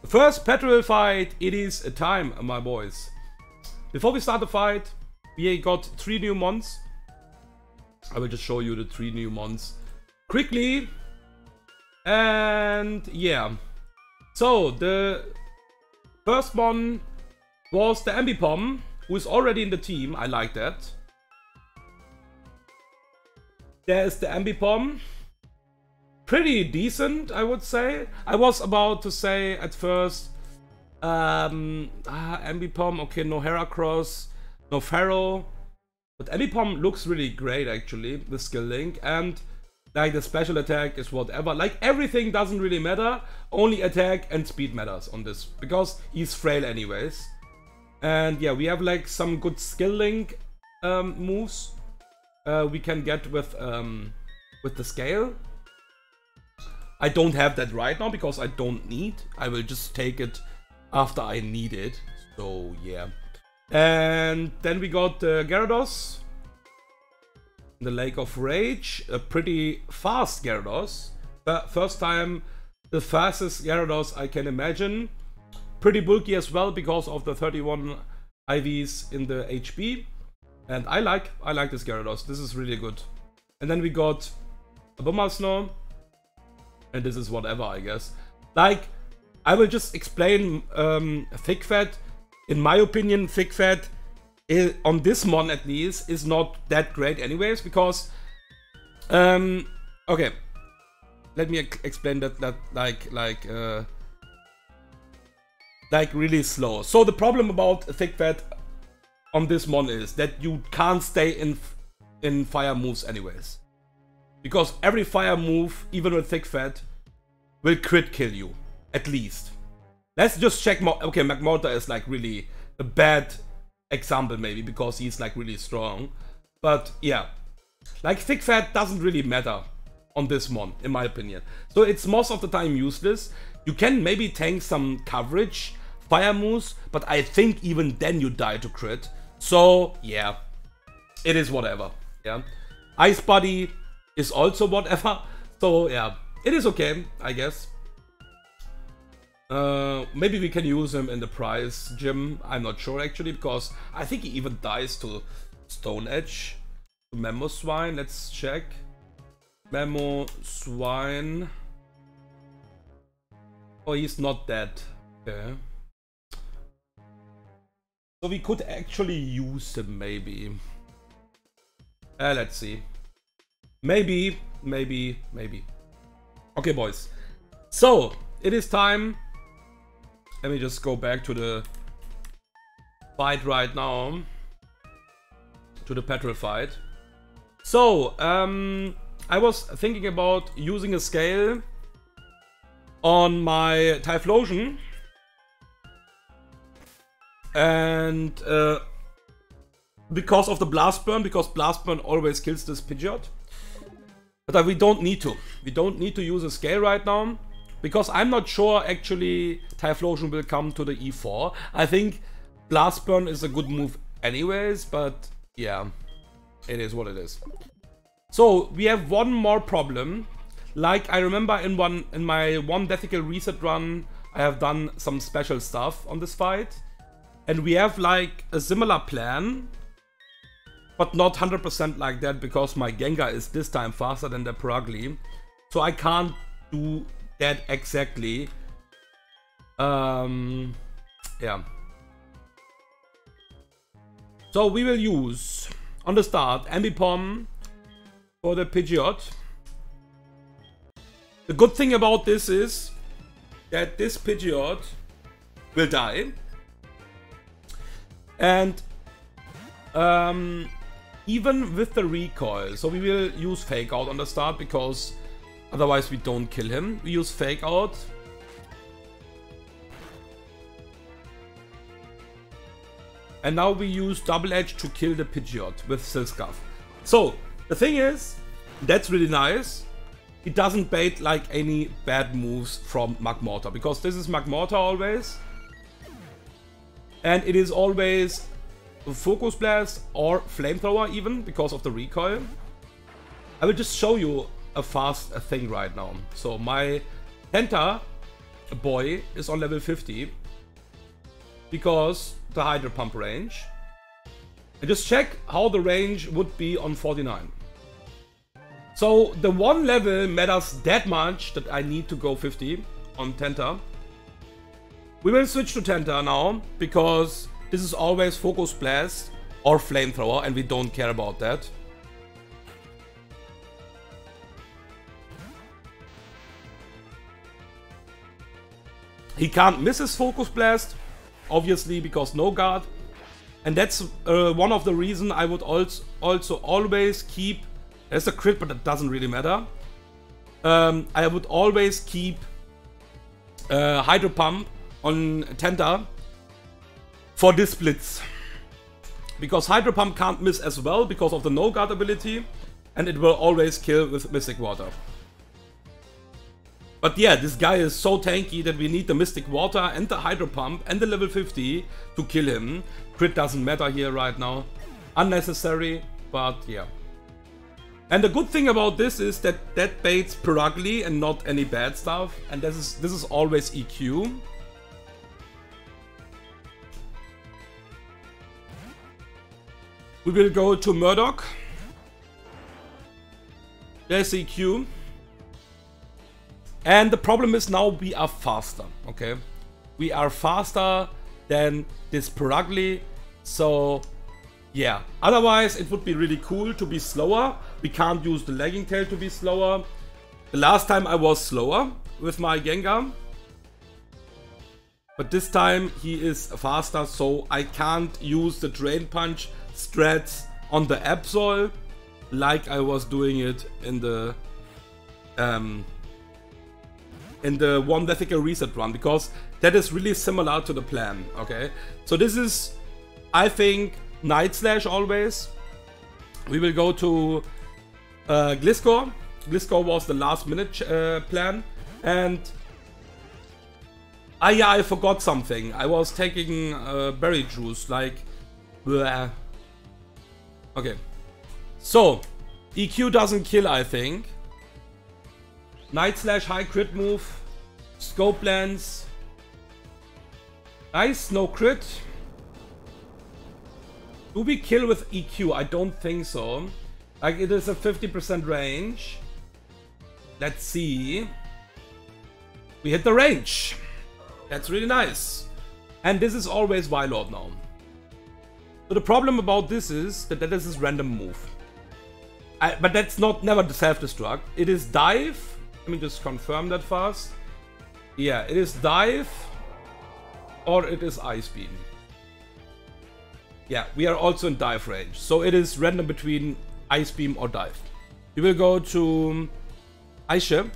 First Petrel fight, it is a time, my boys. Before we start the fight, we got 3 new mons. I will just show you the 3 new mons quickly. And yeah. So, the first one was the Ambipom, who is already in the team. I like that. There's the Ambipom. Pretty decent, I would say. I was about to say at first, Ambipom, okay, no Heracross, no Pharaoh. But Ambipom looks really great, actually, the skill link. And, like, the special attack is whatever. Like, everything doesn't really matter. Only attack and speed matters on this. Because he's frail anyways. And, yeah, we have, like, some good skill link moves we can get with the scale. I don't have that right now because I don't need. I will just take it after I need it. So, yeah. And then we got Gyarados. The Lake of Rage. A pretty fast Gyarados. First time, the fastest Gyarados I can imagine. Pretty bulky as well because of the 31 IVs in the HP. And I like this Gyarados. This is really good. And then we got a Bombasno. And this is whatever, I guess. Like, I will just explain Thick Fat. In my opinion, Thick Fat, on this mon at least, is not that great anyways. Because, okay. Let me explain that like really slow. So the problem about Thick Fat on this mon is that you can't stay in fire moves anyways. Because every fire move, even with Thick Fat, will crit kill you. At least. Let's just check. Okay, Magmortar is like really a bad example maybe, because he's like really strong. But yeah. Like Thick Fat doesn't really matter on this mon, in my opinion. So it's most of the time useless. You can maybe tank some coverage, fire moves, but I think even then you die to crit. So yeah. It is whatever. Yeah. Ice Body is also whatever. So yeah, it is okay, I guess. Maybe we can use him in the prize gym. I'm not sure actually, because I think he even dies to Stone Edge. To Memo Swine, let's check. Memo Swine. Oh, he's not dead. Okay. So we could actually use him maybe. Let's see. Maybe. Okay, boys. So, it is time. Let me just go back to the fight right now. To the Petrel fight. So, I was thinking about using a scale on my Typhlosion. And, because of the Blast Burn, because Blast Burn always kills this Pidgeot. But we don't need to. We don't need to use a scale right now. Because I'm not sure actually Typhlosion will come to the E4. I think Blast Burn is a good move anyways, but yeah. It is what it is. So we have one more problem. Like I remember in my one Deathical Reset run, I have done some special stuff on this fight. And we have like a similar plan. But not 100% like that, because my Gengar is this time faster than the Perugly. So I can't do that exactly. Yeah. So we will use, on the start, Ambipom for the Pidgeot. The good thing about this is that this Pidgeot will die. And even with the recoil, so we will use Fake Out on the start, because otherwise we don't kill him. We use Fake Out. And now we use Double Edge to kill the Pidgeot with Silscarf. So, the thing is, that's really nice. It doesn't bait like any bad moves from Magmortar, because this is Magmortar always. And it is always Focus Blast or Flamethrower even, because of the recoil. I will just show you a fast thing right now. So my Penta boy is on level 50 because the Hydro Pump range. And just check how the range would be on 49. So the one level matters that much that I need to go 50 on Tenta. We will switch to Tenta now because this is always Focus Blast or Flamethrower and we don't care about that. He can't miss his Focus Blast, obviously because no guard. And that's one of the reasons I would also always keep... There's a crit, but it doesn't really matter. I would always keep Hydro Pump on Tenta for this Blitz. Because Hydro Pump can't miss as well because of the no guard ability. And it will always kill with Mystic Water. But yeah, this guy is so tanky that we need the Mystic Water and the Hydro Pump and the level 50 to kill him. Crit doesn't matter here right now. Unnecessary, but yeah. And the good thing about this is that that baits Perugly and not any bad stuff. And this is always EQ. We will go to Murdoch. There's EQ. And the problem is now we are faster, okay? We are faster than this Perugly, so yeah. Otherwise, it would be really cool to be slower. We can't use the Lagging Tail to be slower. The last time I was slower with my Gengar. But this time he is faster, so I can't use the Drain Punch strats on the Absol like I was doing it in the one Lethical Reset run, because that is really similar to the plan, okay? So this is, I think, Night Slash always. We will go to Gliscor. Gliscor was the last minute plan. And yeah, I forgot something. I was taking berry juice, like... Bleh. Okay. So, EQ doesn't kill, I think. Night Slash, high crit move, Scope Lens. Nice, no crit. Do we kill with EQ? I don't think so. Like, it is a 50% range. Let's see. We hit the range. That's really nice. And this is always Weavile now. So the problem about this is that this is random move. But that's never the self-destruct. It is dive. Let me just confirm that fast. Yeah, it is dive or it is Ice Beam. Yeah, we are also in dive range. So it is random between Ice Beam or dive. We will go to Aisha.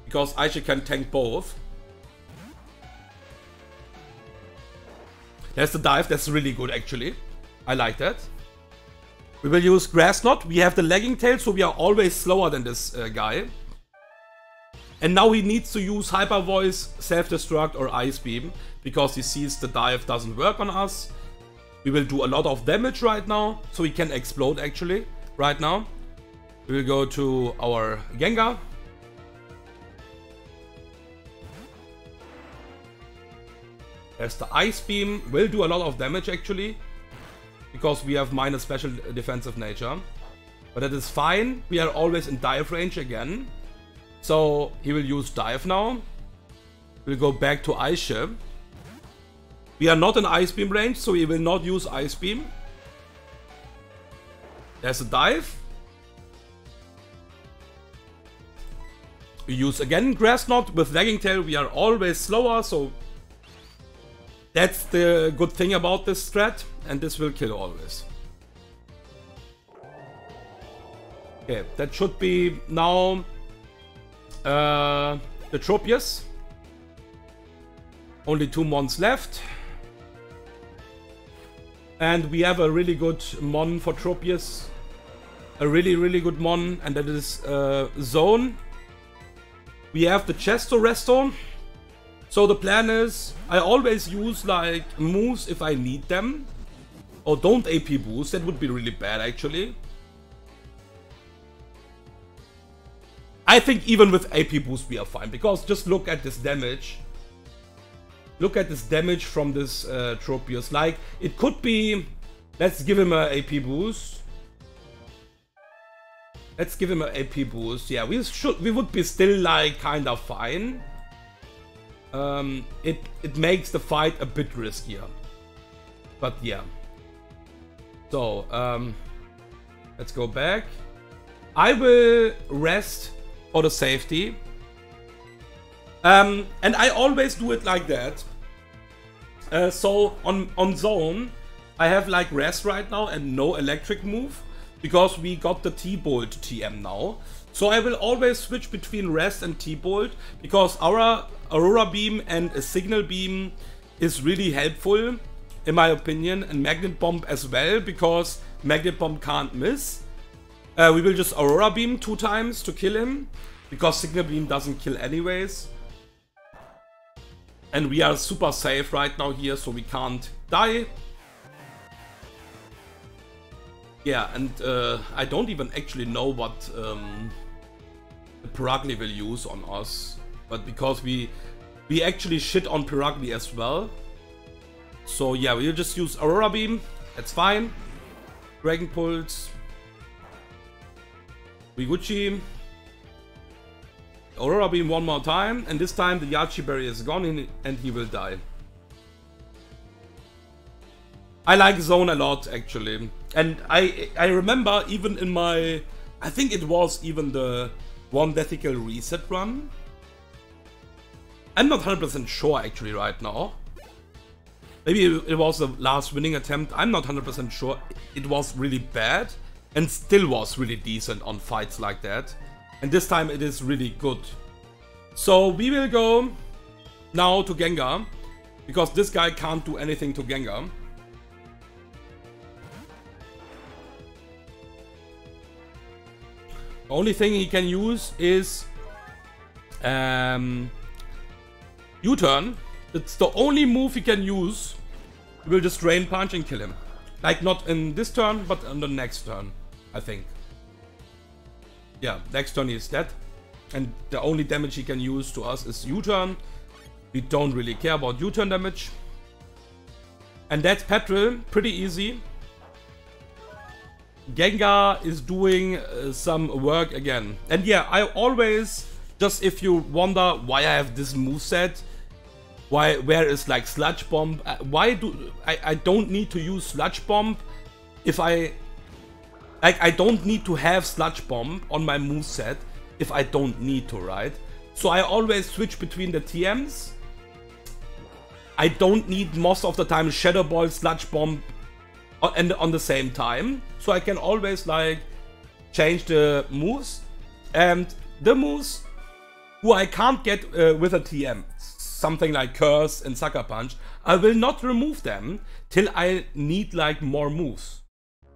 Because Aisha can tank both. There's the dive, that's really good actually. I like that. We will use Grass Knot. We have the Lagging Tail, so we are always slower than this guy. And now he needs to use Hyper Voice, Self-Destruct or Ice Beam, because he sees the dive doesn't work on us. We will do a lot of damage right now, so he can explode actually, right now. We will go to our Gengar. There's the Ice Beam, will do a lot of damage actually. Because we have minus special defensive nature. But that is fine. We are always in dive range again. So he will use dive now. We'll go back to Aisha. We are not in Ice Beam range, so he will not use Ice Beam. There's a dive. We use again Grass Knot. With Lagging Tail we are always slower, so that's the good thing about this strat, and this will kill always. Okay, that should be now the Tropius. Only 2 mons left. And we have a really good mon for Tropius. A really good mon, and that is Zone. We have the Chesto Resto. So the plan is, I always use like moves if I need them. Or don't AP boost, that would be really bad actually. I think even with AP boost we are fine, because just look at this damage. Look at this damage from this Tropius. Like, it could be... Let's give him a AP boost. Let's give him an AP boost. Yeah, we would be still like kind of fine. It makes the fight a bit riskier. But yeah. So, let's go back. I will rest for the safety. And I always do it like that. So on zone, I have like rest right now and no electric move, because we got the T-Bolt TM now. So I will always switch between rest and T-Bolt, because our Aurora Beam and a Signal Beam is really helpful, in my opinion, and Magnet Bomb as well, because Magnet Bomb can't miss. We will just Aurora Beam 2 times to kill him, because Signal Beam doesn't kill anyways. And we are super safe right now here, so we can't die. Yeah, and I don't even actually know what the Piragli will use on us. But because we actually shit on Piragli as well. So yeah, we'll just use Aurora Beam. That's fine. Dragon Pulse. Riguchi. Aurora Beam one more time, and this time the Yachi Berry is gone and he will die. I like Zone a lot, actually. And I remember even in my... I think it was even the One Deathicale Reset run. I'm not 100% sure actually right now. Maybe it was the last winning attempt. I'm not 100% sure. It was really bad and still was really decent on fights like that. And this time it is really good. So we will go now to Gengar, because this guy can't do anything to Gengar. The only thing he can use is U-turn. It's the only move he can use. We will just Drain Punch and kill him. Like, not in this turn, but on the next turn, I think. Yeah, next turn he is dead. And the only damage he can use to us is U-turn. We don't really care about U-turn damage. And that's Petrel, pretty easy. Gengar is doing some work again. And yeah, I always, just if you wonder why I have this moveset, where is like Sludge Bomb, why do I don't need to use Sludge Bomb if I don't need to have Sludge Bomb on my moveset if I don't need to, right? So I always switch between the TMs. I don't need most of the time Shadow Ball, Sludge Bomb on the same time. So I can always like change the moves. And the moves who I can't get with a TM, something like Curse and Sucker Punch, I will not remove them till I need like more moves.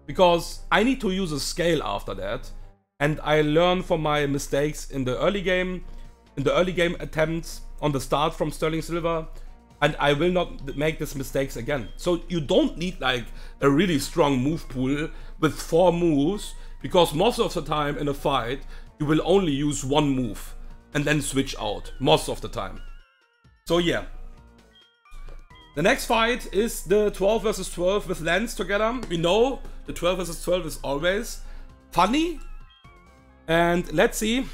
Because I need to use a scale after that. And I learn from my mistakes in the early game attempts on the start from Sterling Silver. And I will not make these mistakes again. So you don't need like a really strong move pool with 4 moves, because most of the time in a fight you will only use one move and then switch out most of the time. So yeah. The next fight is the 12 vs 12 with Lance together. We know the 12 vs 12 is always funny. And let's see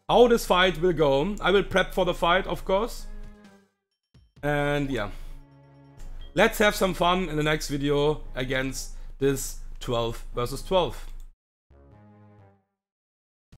how this fight will go. I will prep for the fight, of course. And yeah, let's have some fun in the next video against this 12 vs 12.